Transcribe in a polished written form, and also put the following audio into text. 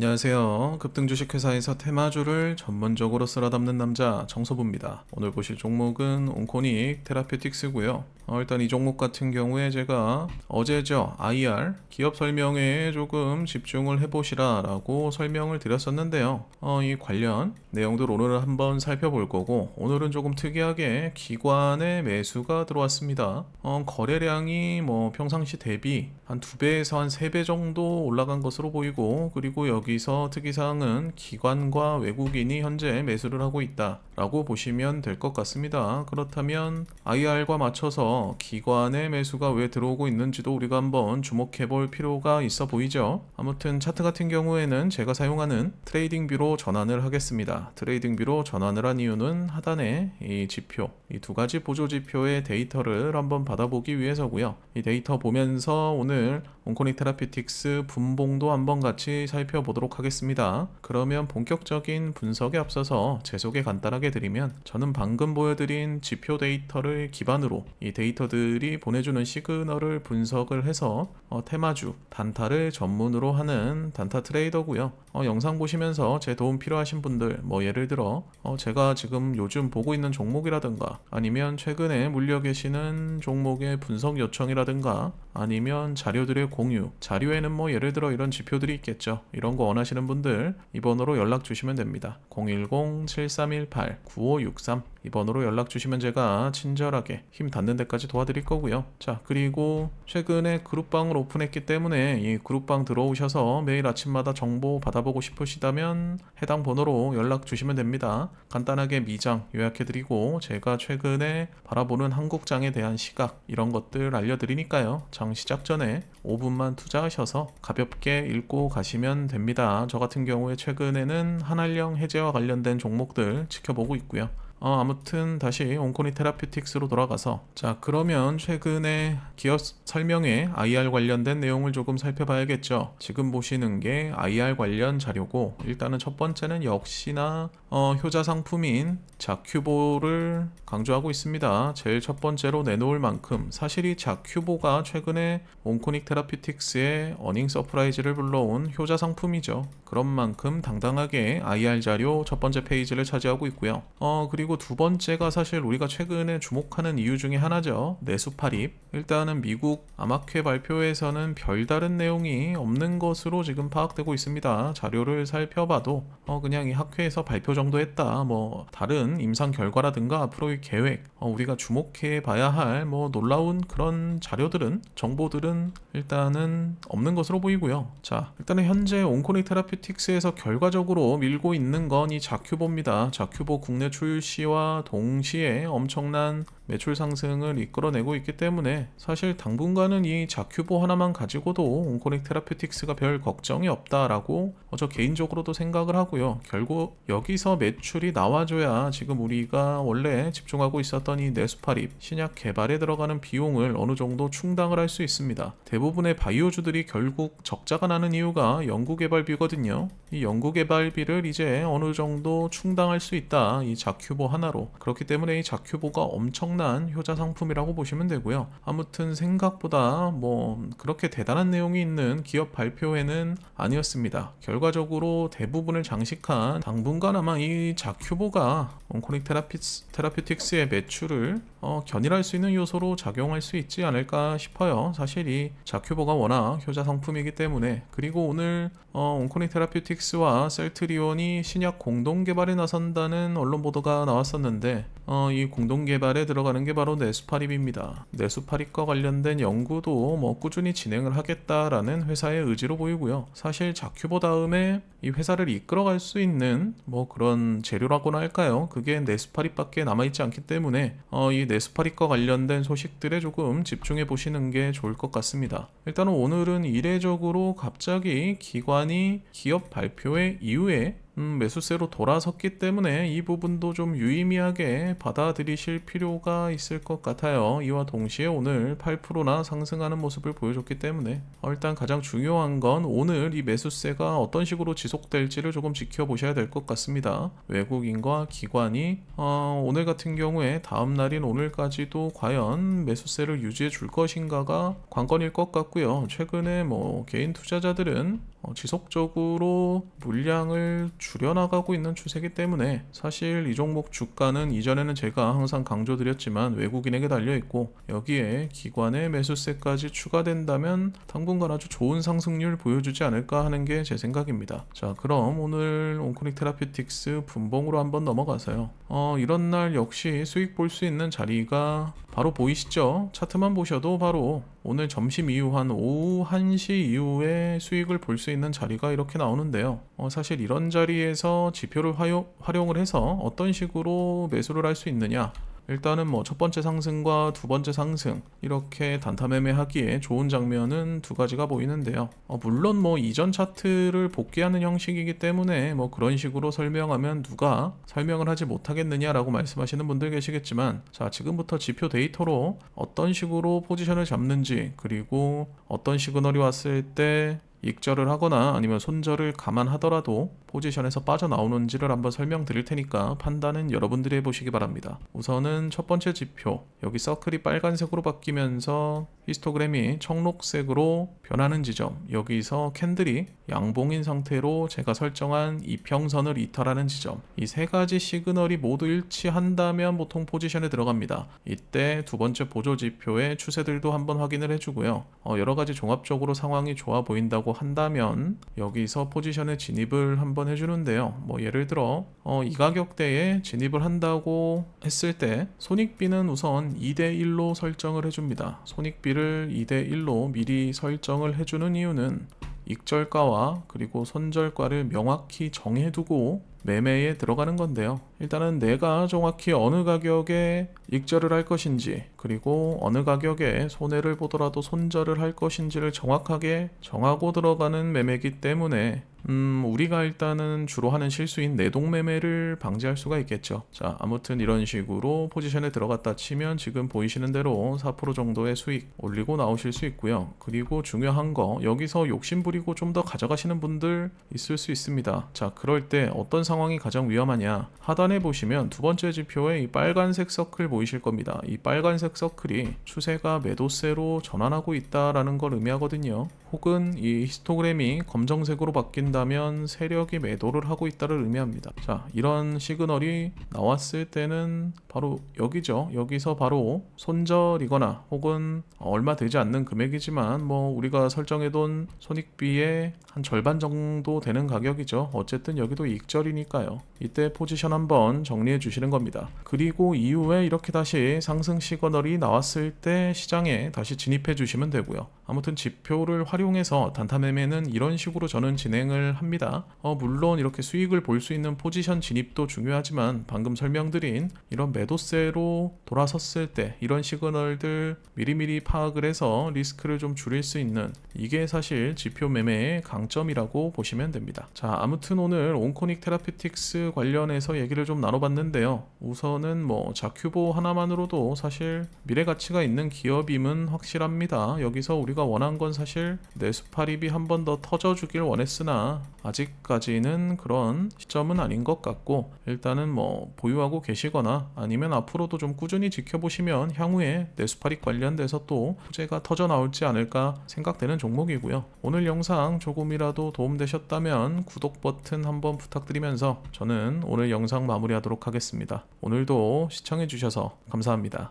안녕하세요. 급등 주식회사에서 테마주를 전문적으로 쓸어 담는 남자 정서부입니다. 오늘 보실 종목은 온코닉 테라퓨틱스고요. 일단 이 종목 같은 경우에 제가 어제죠, IR 기업 설명회에 조금 집중을 해보시라 라고 설명을 드렸었는데요. 이 관련 내용들 오늘은 한번 살펴볼 거고, 오늘은 조금 특이하게 기관의 매수가 들어왔습니다. 거래량이 평상시 대비 한 2배에서 한 3배 정도 올라간 것으로 보이고, 그리고 여기서 특이사항은 기관과 외국인이 현재 매수를 하고 있다 라고 보시면 될 것 같습니다. 그렇다면 IR과 맞춰서 기관의 매수가 왜 들어오고 있는지도 우리가 한번 주목해 볼 필요가 있어 보이죠. 아무튼 차트 같은 경우에는 제가 사용하는 트레이딩 뷰로 전환을 하겠습니다. 트레이딩 뷰로 전환을 한 이유는 하단에 이 지표, 이 두 가지 보조 지표의 데이터를 한번 받아보기 위해서고요. 이 데이터 보면서 오늘 온코닉 테라퓨틱스 분봉도 한번 같이 살펴보도록 하겠습니다. 그러면 본격적인 분석에 앞서서 제 소개 간단하게 드리면, 저는 방금 보여드린 지표 데이터를 기반으로 이 데이터들이 보내주는 시그널을 분석을 해서 테마주, 단타를 전문으로 하는 단타 트레이더고요. 영상 보시면서 제 도움 필요하신 분들, 예를 들어 제가 지금 요즘 보고 있는 종목이라든가, 아니면 최근에 물려 계시는 종목의 분석 요청이라든가, 아니면 자료들의 공유, 자료에는 예를 들어 이런 지표들이 있겠죠. 이런 거 원하시는 분들 이 번호로 연락 주시면 됩니다. 010-7318-9563 이 번호로 연락 주시면 제가 친절하게 힘 닿는 데까지 도와드릴 거고요. 자, 그리고 최근에 그룹방을 오픈했기 때문에 이 그룹방 들어오셔서 매일 아침마다 정보 받아보고 싶으시다면 해당 번호로 연락 주시면 됩니다. 간단하게 미장 요약해드리고, 제가 최근에 바라보는 한국장에 대한 시각, 이런 것들 알려드리니까요. 장 시작 전에 5분만 투자하셔서 가볍게 읽고 가시면 됩니다. 저 같은 경우에 최근에는 한알령 해제와 관련된 종목들 지켜보고 있고요. 아무튼 다시 온코닉 테라퓨틱스로 돌아가서, 자, 그러면 최근에 기업 설명회 IR 관련된 내용을 조금 살펴봐야겠죠. 지금 보시는 게 IR 관련 자료고, 일단은 첫 번째는 역시나 효자 상품인 자큐보를 강조하고 있습니다. 제일 첫 번째로 내놓을 만큼, 사실 이 자큐보가 최근에 온코닉 테라퓨틱스의 어닝 서프라이즈를 불러온 효자 상품이죠. 그런 만큼 당당하게 IR 자료 첫 번째 페이지를 차지하고 있고요. 그리고 두 번째가 사실 우리가 최근에 주목하는 이유 중에 하나죠. 내수팔입. 일단은 미국 암학회 발표에서는 별다른 내용이 없는 것으로 지금 파악되고 있습니다. 자료를 살펴봐도 그냥 이 학회에서 발표 정도 했다, 다른 임상 결과라든가 앞으로의 계획, 우리가 주목해 봐야 할 놀라운 그런 자료들은, 정보들은 일단은 없는 것으로 보이고요. 자, 일단은 현재 온코닉 테라퓨틱스에서 결과적으로 밀고 있는 건 이 자큐보입니다. 자큐보 국내 출시와 동시에 엄청난 매출 상승을 이끌어내고 있기 때문에 사실 당분간은 이 자큐보 하나만 가지고도 온코닉 테라퓨틱스가 별 걱정이 없다라고 저 개인적으로도 생각을 하고요. 결국 여기서 매출이 나와줘야 지금 우리가 원래 집중하고 있었던 이 내수팔입, 신약 개발에 들어가는 비용을 어느 정도 충당을 할 수 있습니다. 대부분의 바이오주들이 결국 적자가 나는 이유가 연구개발비거든요. 이 연구개발비를 이제 어느 정도 충당할 수 있다, 이 자큐보 하나로. 그렇기 때문에 이 자큐보가 엄청난 효자 상품이라고 보시면 되고요. 아무튼 생각보다 그렇게 대단한 내용이 있는 기업 발표회는 아니었습니다. 결과적으로 대부분을 장식한, 당분간 아마 이 자큐보가 온코닉 테라퓨틱스의 매출을 견인할 수 있는 요소로 작용할 수 있지 않을까 싶어요. 사실 이 자큐보가 워낙 효자 상품이기 때문에. 그리고 오늘 온코닉 테라퓨틱스와 셀트리온이 신약 공동 개발에 나선다는 언론 보도가 나왔었는데, 이 공동 개발에 들어가는 게 바로 내수팔입입니다. 내수팔입과 관련된 연구도 꾸준히 진행을 하겠다라는 회사의 의지로 보이고요. 사실 자큐보 다음에 이 회사를 이끌어갈 수 있는 그런 재료라고나 할까요? 그게 내수팔입밖에 남아있지 않기 때문에 이 내수팔입과 관련된 소식들에 조금 집중해 보시는 게 좋을 것 같습니다. 일단은 오늘은 이례적으로 갑자기 기관이 기업 발표회 이후에 매수세로 돌아섰기 때문에 이 부분도 좀 유의미하게 받아들이실 필요가 있을 것 같아요. 이와 동시에 오늘 8%나 상승하는 모습을 보여줬기 때문에 일단 가장 중요한 건 오늘 이 매수세가 어떤 식으로 지속될지를 조금 지켜보셔야 될 것 같습니다. 외국인과 기관이 오늘 같은 경우에 다음 날인 오늘까지도 과연 매수세를 유지해 줄 것인가가 관건일 것 같고요. 최근에 개인 투자자들은 지속적으로 물량을 줄여나가고 있는 추세이기 때문에 사실 이 종목 주가는 이전에는 제가 항상 강조드렸지만 외국인에게 달려있고 여기에 기관의 매수세까지 추가된다면 당분간 아주 좋은 상승률 보여주지 않을까 하는 게 제 생각입니다. 자, 그럼 오늘 온코닉 테라피틱스 분봉으로 한번 넘어가서요. 이런 날 역시 수익 볼 수 있는 자리가 바로 보이시죠? 차트만 보셔도 바로 오늘 점심 이후 한 오후 1시 이후에 수익을 볼 수 있는 자리가 이렇게 나오는데요. 사실 이런 자리에서 지표를 활용을 해서 어떤 식으로 매수를 할 수 있느냐, 일단은 첫 번째 상승과 두 번째 상승 이렇게 단타 매매하기에 좋은 장면은 두 가지가 보이는데요. 물론 이전 차트를 복귀하는 형식이기 때문에 그런 식으로 설명하면 누가 설명을 하지 못하겠느냐라고 말씀하시는 분들 계시겠지만, 자, 지금부터 지표 데이터로 어떤 식으로 포지션을 잡는지, 그리고 어떤 시그널이 왔을 때 익절을 하거나 아니면 손절을 감안하더라도 포지션에서 빠져나오는지를 한번 설명드릴 테니까 판단은 여러분들이 해보시기 바랍니다. 우선은 첫 번째 지표, 여기 서클이 빨간색으로 바뀌면서 히스토그램이 청록색으로 변하는 지점, 여기서 캔들이 양봉인 상태로 제가 설정한 이평선을 이탈하는 지점, 이 세 가지 시그널이 모두 일치한다면 보통 포지션에 들어갑니다. 이때 두 번째 보조 지표의 추세들도 한번 확인을 해주고요. 여러 가지 종합적으로 상황이 좋아 보인다고 한다면 여기서 포지션에 진입을 한번 해주는데요. 예를 들어 이 가격대에 진입을 한다고 했을 때 손익비는 우선 2대1로 설정을 해줍니다. 손익비를 2대1로 미리 설정을 해주는 이유는 익절가와 그리고 손절가를 명확히 정해두고 매매에 들어가는 건데요. 일단은 내가 정확히 어느 가격에 익절을 할 것인지, 그리고 어느 가격에 손해를 보더라도 손절을 할 것인지를 정확하게 정하고 들어가는 매매이기 때문에 우리가 일단은 주로 하는 실수인 내동 매매를 방지할 수가 있겠죠. 자, 아무튼 이런 식으로 포지션에 들어갔다 치면 지금 보이시는 대로 4% 정도의 수익 올리고 나오실 수 있고요. 그리고 중요한 거, 여기서 욕심 부리고 좀 더 가져가시는 분들 있을 수 있습니다. 자, 그럴 때 어떤 상황이 가장 위험하냐, 하단에 보시면 두 번째 지표에 이 빨간색 서클 보이실 겁니다. 이 빨간색 서클이 추세가 매도세로 전환하고 있다라는 걸 의미하거든요. 혹은 이 히스토그램이 검정색으로 바뀐다면 세력이 매도를 하고 있다를 의미합니다. 자, 이런 시그널이 나왔을 때는 바로 여기죠. 여기서 바로 손절이거나 혹은 얼마 되지 않는 금액이지만 우리가 설정해둔 손익비의 한 절반 정도 되는 가격이죠. 어쨌든 여기도 익절이니까요. 이때 포지션 한번 정리해 주시는 겁니다. 그리고 이후에 이렇게 다시 상승 시그널이 나왔을 때 시장에 다시 진입해 주시면 되고요. 아무튼 지표를 활용해서 단타 매매는 이런 식으로 저는 진행을 합니다. 물론 이렇게 수익을 볼 수 있는 포지션 진입도 중요하지만 방금 설명드린 이런 매도세로 돌아섰을 때 이런 시그널들 미리미리 파악을 해서 리스크를 좀 줄일 수 있는, 이게 사실 지표 매매의 강점이라고 보시면 됩니다. 자, 아무튼 오늘 온코닉 테라피틱스 관련해서 얘기를 좀 나눠봤는데요. 우선은 자큐보 하나만으로도 사실 미래 가치가 있는 기업임은 확실합니다. 여기서 우리가 원한 건 사실 내수파립이 한 번 더 터져주길 원했으나 아직까지는 그런 시점은 아닌 것 같고, 일단은 보유하고 계시거나 아니면 앞으로도 좀 꾸준히 지켜보시면 향후에 내수파립 관련돼서 또 호재가 터져 나올지 않을까 생각되는 종목이고요. 오늘 영상 조금이라도 도움되셨다면 구독 버튼 한번 부탁드리면서 저는 오늘 영상 마무리하도록 하겠습니다. 오늘도 시청해주셔서 감사합니다.